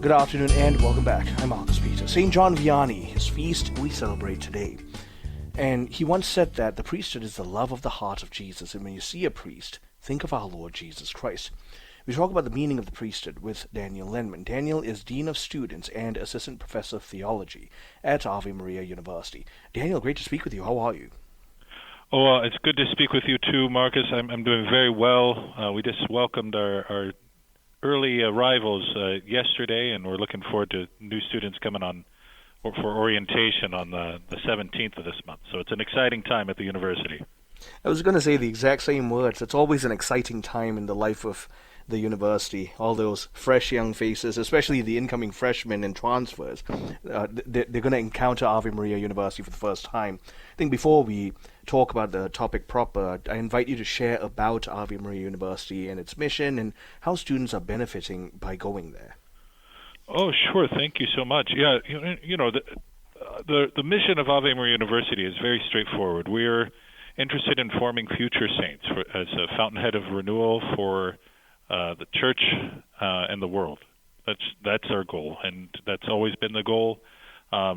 Good afternoon and welcome back. I'm Marcus Peter. St. John Vianney, his feast we celebrate today. And he once said that the priesthood is the love of the heart of Jesus, and when you see a priest, think of our Lord Jesus Christ. We talk about the meaning of the priesthood with Daniel Lendman. Daniel is Dean of Students and Assistant Professor of Theology at Ave Maria University. Daniel, great to speak with you. How are you? Oh, it's good to speak with you too, Marcus. I'm doing very well. We just welcomed our early arrivals yesterday, and we're looking forward to new students coming on for orientation on the 17th of this month. So it's an exciting time at the university. I was going to say the exact same words. It's always an exciting time in the life of the university. All those fresh young faces, especially the incoming freshmen and transfers, they're going to encounter Ave Maria University for the first time. I think before we talk about the topic proper, I invite you to share about Ave Maria University and its mission and how students are benefiting by going there. Oh, sure. Thank you so much. Yeah, the mission of Ave Maria University is very straightforward. We're interested in forming future saints as a fountainhead of renewal for the church and the world. That's our goal, and that's always been the goal.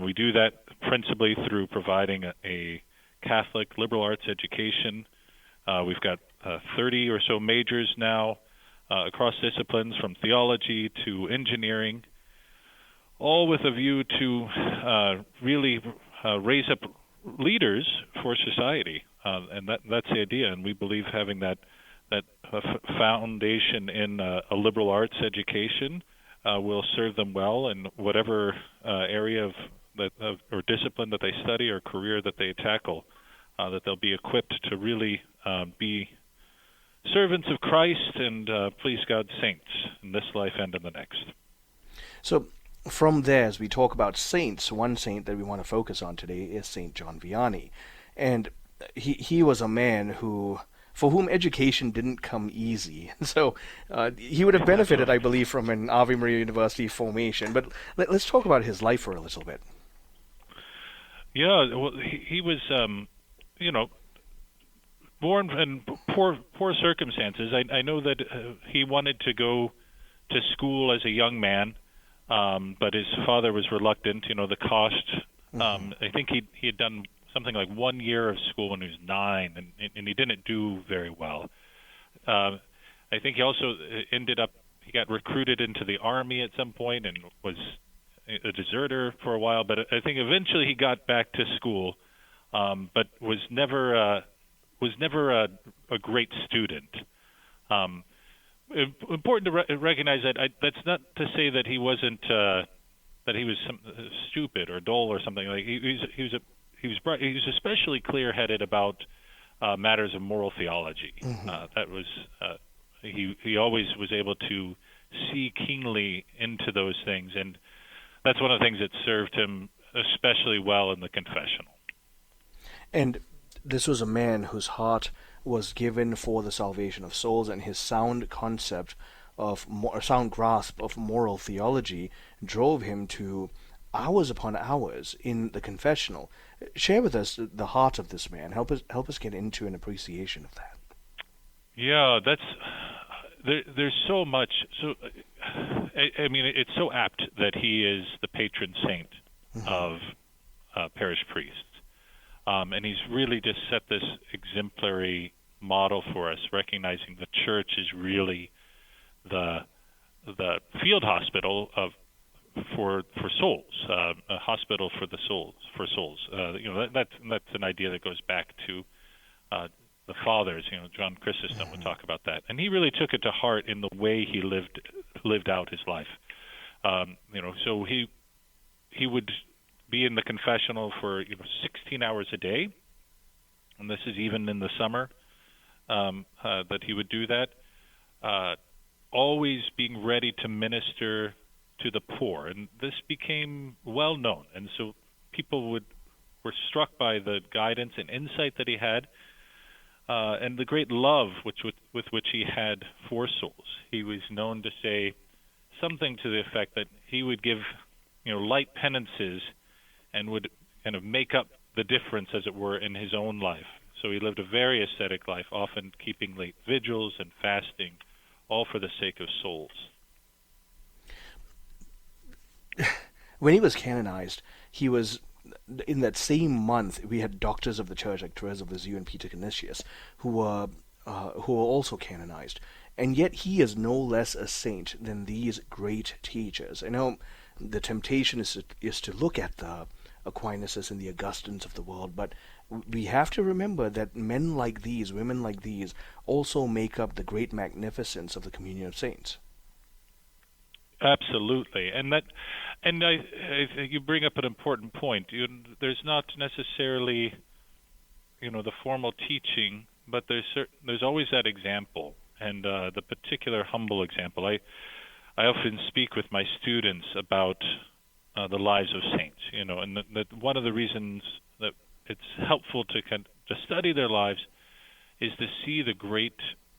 We do that principally through providing a Catholic liberal arts education. We've got 30 or so majors now across disciplines, from theology to engineering, all with a view to really raise up leaders for society, and that's the idea. And we believe having that foundation in a liberal arts education will serve them well in whatever area or discipline that they study or career that they tackle, that they'll be equipped to really be servants of Christ and please God's saints in this life and in the next. So from there, as we talk about saints, one saint that we want to focus on today is St. John Vianney. And he was a man for whom education didn't come easy. So he would have benefited, I believe, from an Ave Maria University formation. But let's talk about his life for a little bit. Yeah, well, he was, born in poor circumstances. I know that he wanted to go to school as a young man, but his father was reluctant. The cost. I think he had done something like 1 year of school when he was 9, and he didn't do very well. I think he also he got recruited into the army at some point and was a deserter for a while, but I think eventually he got back to school, but was never a great student. Important to recognize that that's not to say that he wasn't that he was stupid or dull or something. Like he was especially clear-headed about matters of moral theology. That was he always was able to see keenly into those things, and that's one of the things that served him especially well in the confessional. And this was a man whose heart was given for the salvation of souls, and his sound grasp of moral theology drove him to hours upon hours in the confessional. Share with us the heart of this man. Help us get into an appreciation of that. Yeah, there's so much. So, I mean, it's so apt that he is the patron saint of parish priests, and he's really just set this exemplary model for us, recognizing the church is really the field hospital for souls, a hospital for souls. That's an idea that goes back to the fathers. John Chrysostom would talk about that, and he really took it to heart in the way he lived out his life. So he would be in the confessional for 16 hours a day, and this is even in the summer that he would do that. Always being ready to minister to the poor, and this became well known, and so people were struck by the guidance and insight that he had, and the great love with which he had for souls. He was known to say something to the effect that he would give light penances and would kind of make up the difference, as it were, in his own life. So he lived a very ascetic life, often keeping late vigils and fasting, all for the sake of souls. when he was canonized, he was in that same month. We had doctors of the church like Therese of Lisieux and Peter Canisius, who were also canonized, and yet he is no less a saint than these great teachers. I know the temptation is to look at the Aquinas and the Augustines of the world, but we have to remember that men like these, women like these, also make up the great magnificence of the communion of saints. Absolutely, and I think you bring up an important point. There's not necessarily, the formal teaching, but there's always that example, and the particular humble example. I often speak with my students about the lives of saints, and that one of the reasons that it's helpful to study their lives is to see the great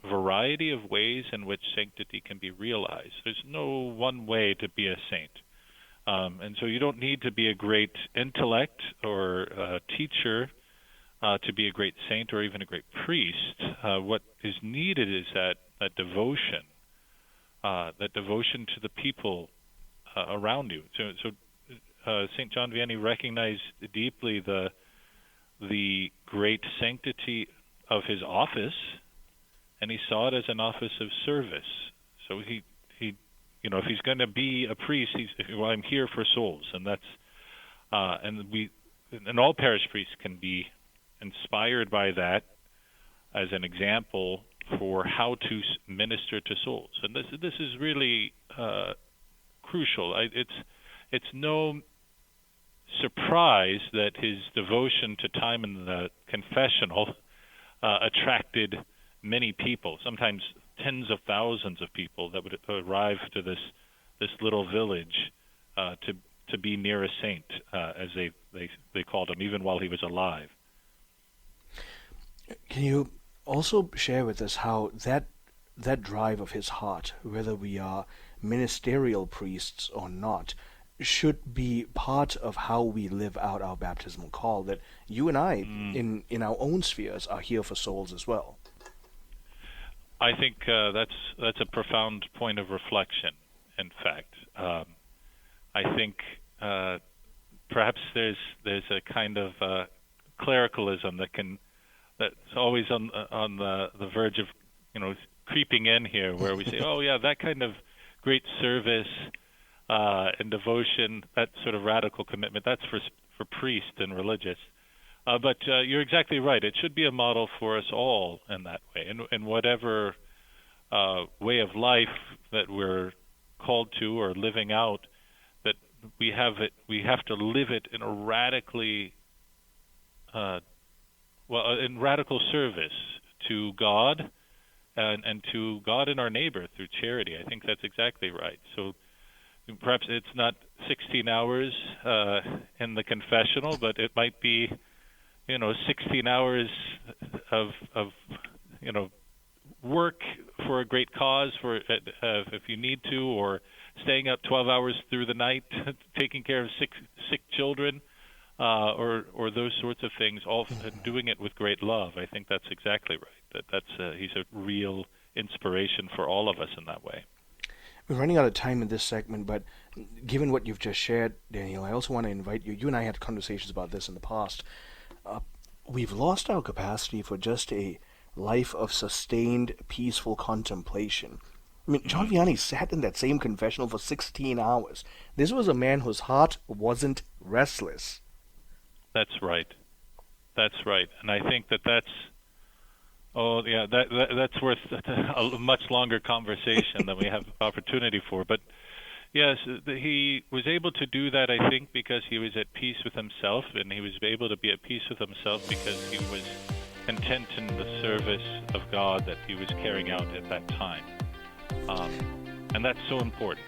variety of ways in which sanctity can be realized. There's no one way to be a saint. And so you don't need to be a great intellect or teacher to be a great saint or even a great priest. What is needed is that devotion to the people around you. So St. John Vianney recognized deeply the great sanctity of his office, and he saw it as an office of service. So he if he's going to be a priest, I'm here for souls, and that's and all parish priests can be inspired by that as an example for how to minister to souls. And this is really crucial. It's no surprise that his devotion to time in the confessional attracted many people, sometimes tens of thousands of people that would arrive to this little village to be near a saint, as they called him, even while he was alive. Can you also share with us how that drive of his heart, whether we are ministerial priests or not, should be part of how we live out our baptismal call, that you and I, in our own spheres, are here for souls as well? I think that's a profound point of reflection. In fact, I think perhaps there's a kind of clericalism that's always on the verge of creeping in here, where we say, oh yeah, that kind of great service and devotion, that sort of radical commitment, that's for priests and religious. But you're exactly right. It should be a model for us all in that way, in whatever way of life that we're called to or living out. That we have to live it in a radically, in radical service to God and to God and our neighbor through charity. I think that's exactly right. So perhaps it's not 16 hours in the confessional, but it might be 16 hours of work for a great cause, for if you need to, or staying up 12 hours through the night, taking care of sick children, or those sorts of things, all doing it with great love. I think that's exactly right. That's he's a real inspiration for all of us in that way. We're running out of time in this segment, but given what you've just shared, Daniel, I also want to invite you. You and I had conversations about this in the past. We've lost our capacity for just a life of sustained, peaceful contemplation. I mean, John Vianney sat in that same confessional for 16 hours. This was a man whose heart wasn't restless. That's right. That's right. And I think that's worth a much longer conversation than we have opportunity for. But yes, he was able to do that, I think, because he was at peace with himself, and he was able to be at peace with himself because he was content in the service of God that he was carrying out at that time. And that's so important.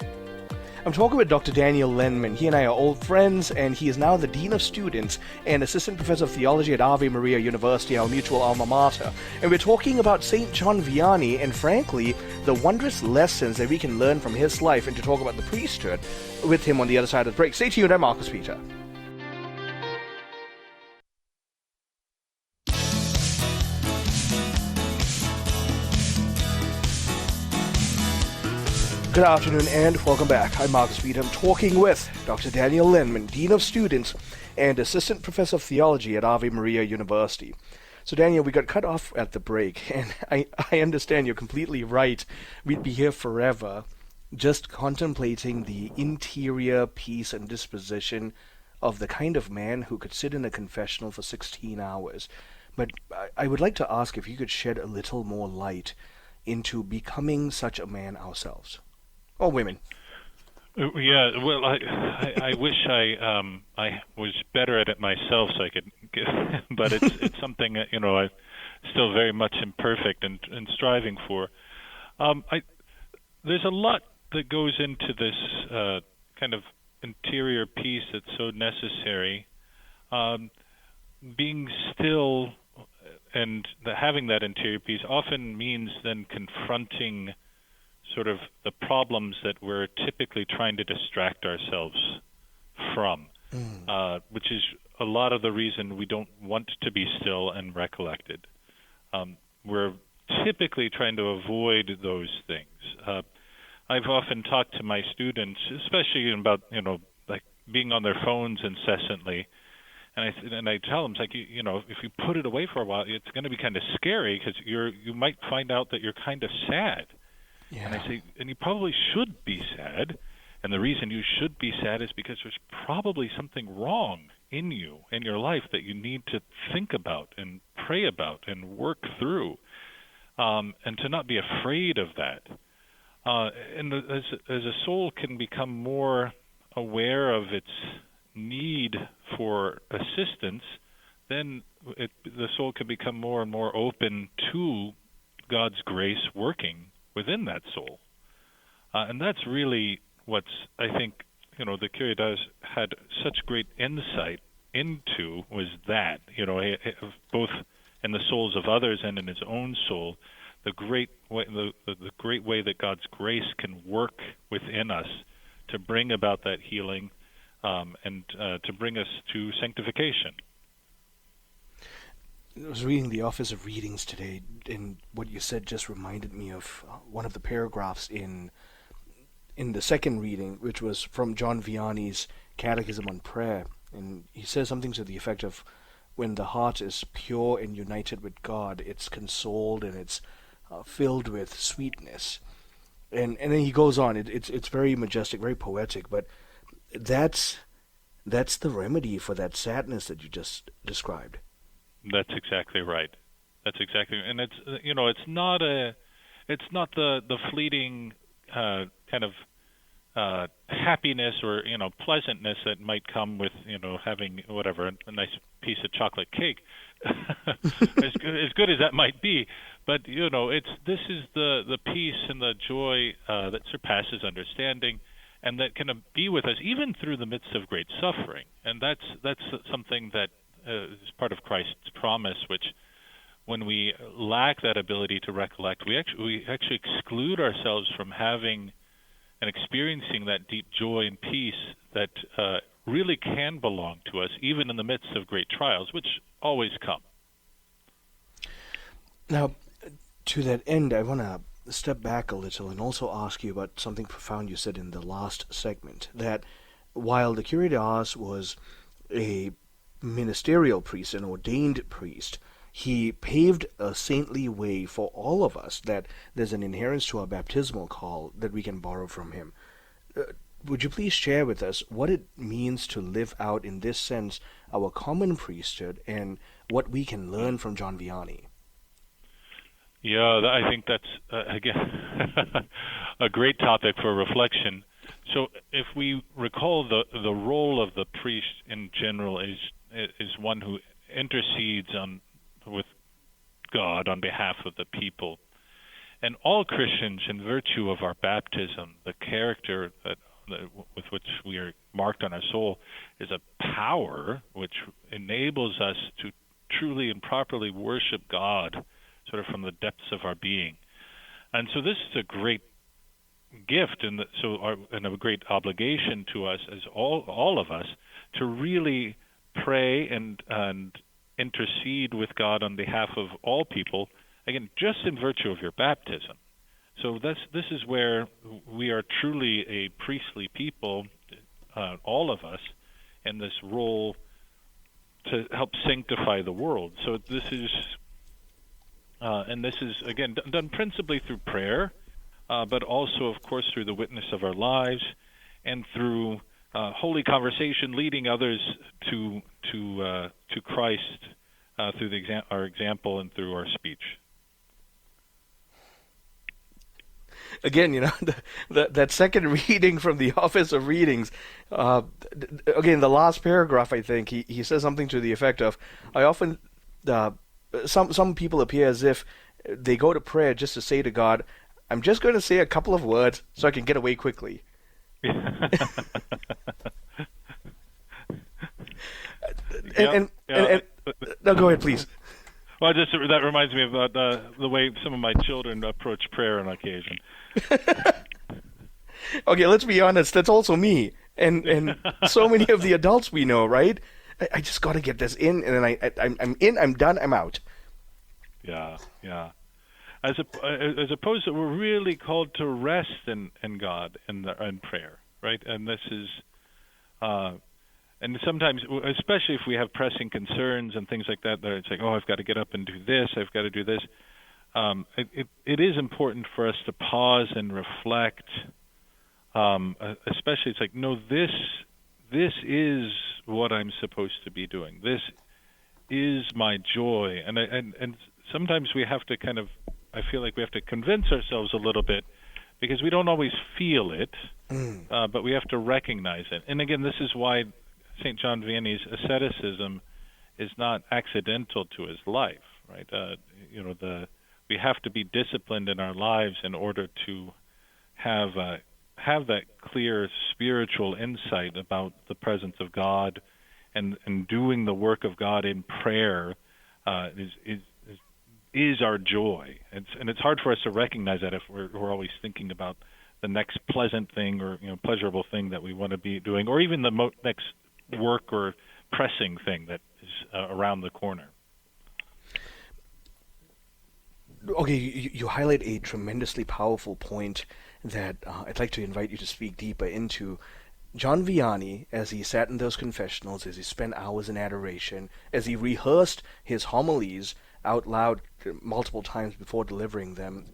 I'm talking with Dr. Daniel Lendman. He and I are old friends, and he is now the Dean of Students and Assistant Professor of Theology at Ave Maria University, our mutual alma mater. And we're talking about St. John Vianney and, frankly, the wondrous lessons that we can learn from his life, and to talk about the priesthood with him on the other side of the break. Stay tuned, I'm Marcus Peter. Good afternoon and welcome back. I'm Marcus Beat. I'm talking with Dr. Daniel Lendman, Dean of Students and Assistant Professor of Theology at Ave Maria University. So Daniel, we got cut off at the break, and I understand you're completely right. We'd be here forever just contemplating the interior peace and disposition of the kind of man who could sit in a confessional for 16 hours. But I would like to ask if you could shed a little more light into becoming such a man ourselves. Or women. Yeah, well, I wish I was better at it myself, so I could. But it's something that I'm still very much imperfect and striving for. There's a lot that goes into this kind of interior peace that's so necessary. Being still and having that interior peace often means then confronting sort of the problems that we're typically trying to distract ourselves from, which is a lot of the reason we don't want to be still and recollected. We're typically trying to avoid those things. I've often talked to my students, especially about like being on their phones incessantly, and I tell them, it's like if you put it away for a while, it's going to be kind of scary because you might find out that you're kind of sad. Yeah. And I say, and you probably should be sad. And the reason you should be sad is because there's probably something wrong in you, in your life, that you need to think about and pray about and work through, and to not be afraid of that. And as a soul can become more aware of its need for assistance, then the soul can become more and more open to God's grace working within that soul. And that's really what's, I think, the Curitas had such great insight into, was that, both in the souls of others and in his own soul, the great way, the great way that God's grace can work within us to bring about that healing, and to bring us to sanctification. I was reading the Office of Readings today, and what you said just reminded me of one of the paragraphs in the second reading, which was from John Vianney's Catechism on Prayer. And he says something to the effect of, when the heart is pure and united with God, it's consoled and it's filled with sweetness. And then he goes on. It's very majestic, very poetic, but that's the remedy for that sadness that you just described. That's exactly right. That's exactly, and it's it's not the fleeting kind of happiness or pleasantness that might come with having whatever a nice piece of chocolate cake, as good as that might be. But this is the peace and the joy that surpasses understanding, and that can be with us even through the midst of great suffering. And that's something that is part of Christ's promise, which, when we lack that ability to recollect, we actually exclude ourselves from having and experiencing that deep joy and peace that really can belong to us, even in the midst of great trials, which always come. Now, to that end, I want to step back a little and also ask you about something profound you said in the last segment, that while the Curitas was a ministerial priest, an ordained priest, he paved a saintly way for all of us, that there's an inherence to our baptismal call that we can borrow from him. Would you please share with us what it means to live out, in this sense, our common priesthood, and what we can learn from John Vianney? Yeah, I think that's, again, a great topic for reflection. So if we recall, the role of the priest in general is one who intercedes with God on behalf of the people. And all Christians, in virtue of our baptism, the character with which we are marked on our soul, is a power which enables us to truly and properly worship God, sort of from the depths of our being. And so this is a great gift, and a great obligation to us, as all of us, to really pray and intercede with God on behalf of all people, again, just in virtue of your baptism. So this is where we are truly a priestly people, all of us, in this role to help sanctify the world. So this is, and this is again done principally through prayer, but also, of course, through the witness of our lives and through holy conversation, leading others to Christ through our example and through our speech. Again, that second reading from the Office of Readings, again, the last paragraph, I think, he says something to the effect of, I often, some people appear as if they go to prayer just to say to God, I'm just going to say a couple of words so I can get away quickly. And no, go ahead, please. Well, that reminds me about the way some of my children approach prayer on occasion. Okay, let's be honest. That's also me, and so many of the adults we know, right? I just got to get this in, and then I'm in, I'm done, I'm out. Yeah. As opposed to, we're really called to rest in God and prayer, right? And this is, and sometimes, especially if we have pressing concerns and things like that, it's like, oh, I've got to get up and do this, I've got to do this. It is important for us to pause and reflect. Especially, it's like, no, this is what I'm supposed to be doing. This is my joy, and sometimes we have to kind of, I feel like we have to convince ourselves a little bit because we don't always feel it, but we have to recognize it. And again, this is why St. John Vianney's asceticism is not accidental to his life, right? We have to be disciplined in our lives in order to have that clear spiritual insight about the presence of God, and doing the work of God in prayer is our joy. And it's hard for us to recognize that if we're always thinking about the next pleasant thing or pleasurable thing that we want to be doing, or even the next work or pressing thing that is around the corner. Okay, you highlight a tremendously powerful point that I'd like to invite you to speak deeper into. John Vianney, as he sat in those confessionals, as he spent hours in adoration, as he rehearsed his homilies out loud multiple times before delivering them,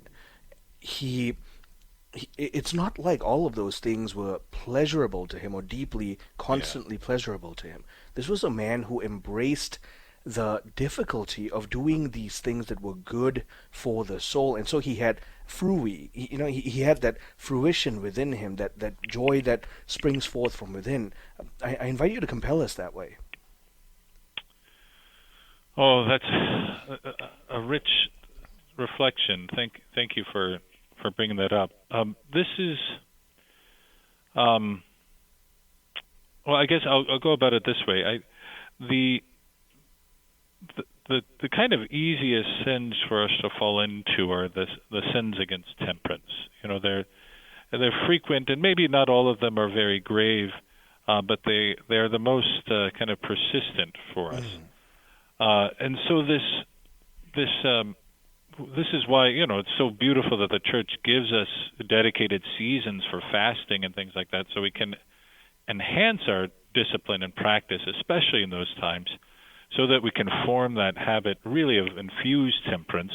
it's not like all of those things were pleasurable to him or deeply, constantly pleasurable to him. This was a man who embraced the difficulty of doing these things that were good for the soul, and so he had he had that fruition within him, that joy that springs forth from within. I invite you to compel us that way. Oh, that's a rich reflection. Thank you for bringing that up. This is, well, I guess I'll go about it this way. The kind of easiest sins for us to fall into are the sins against temperance. They're frequent, and maybe not all of them are very grave, but they are the most kind of persistent for us. And so this is why it's so beautiful that the Church gives us dedicated seasons for fasting and things like that, so we can enhance our discipline and practice, especially in those times, so that we can form that habit really of infused temperance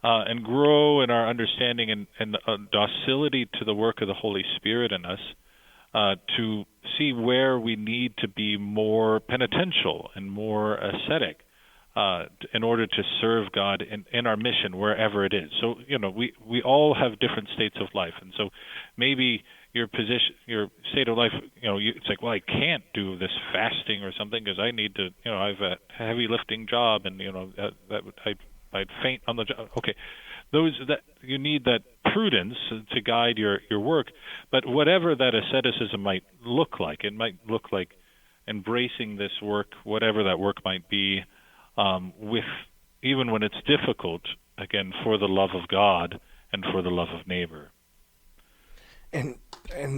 and grow in our understanding and docility to the work of the Holy Spirit in us, to see where we need to be more penitential and more ascetic in order to serve God in our mission wherever it is. So, we all have different states of life, and so maybe your state of life, it's like, well, I can't do this fasting or something because I need to, I have a heavy lifting job, and I'd faint on the job. Okay, that you need that prudence to guide your work. But whatever that asceticism might look like, it might look like embracing this work, whatever that work might be, with even when it's difficult, again, for the love of God and for the love of neighbor. And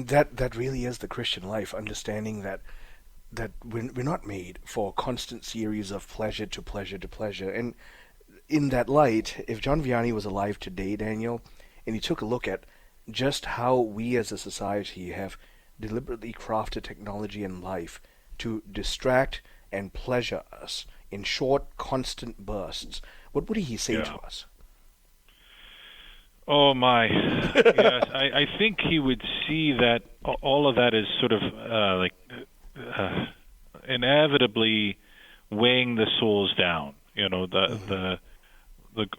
that really is the Christian life, understanding that we're not made for a constant series of pleasure to pleasure to pleasure. And in that light, if John Vianney was alive today, Daniel, and he took a look at just how we as a society have deliberately crafted technology and life to distract and pleasure us in short, constant bursts. What would he say to us? Oh my! Yes, I think he would see that all of that is sort of inevitably weighing the souls down. The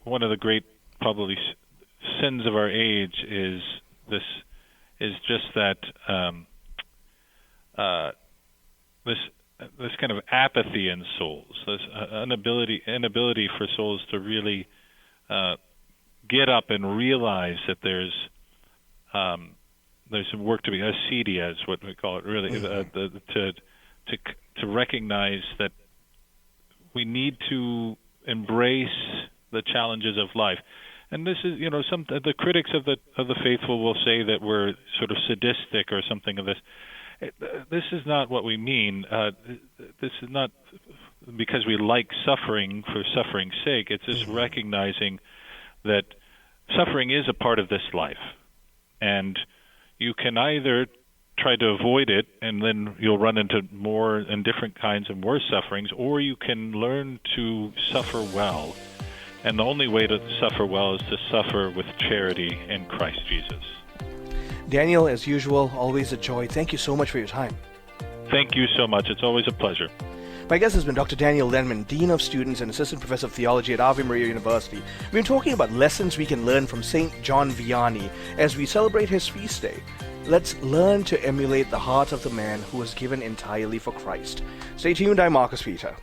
one of the great probably sins of our age is just that this kind of apathy in souls, this inability for souls to really get up and realize that there's some work to be acedia is what we call it, really, to recognize that we need to embrace the challenges of life. And this is, some the critics of the faithful will say that we're sort of sadistic or something of this. This is not what we mean. This is not because we like suffering for suffering's sake. It's just recognizing that suffering is a part of this life, and you can either try to avoid it, and then you'll run into more and different kinds of worse sufferings, or you can learn to suffer well. And the only way to suffer well is to suffer with charity in Christ Jesus. Daniel, as usual, always a joy. Thank you so much for your time. Thank you so much. It's always a pleasure. My guest has been Dr. Daniel Lendman, Dean of Students and Assistant Professor of Theology at Ave Maria University. We've been talking about lessons we can learn from St. John Vianney as we celebrate his feast day. Let's learn to emulate the heart of the man who was given entirely for Christ. Stay tuned. I'm Marcus Peter.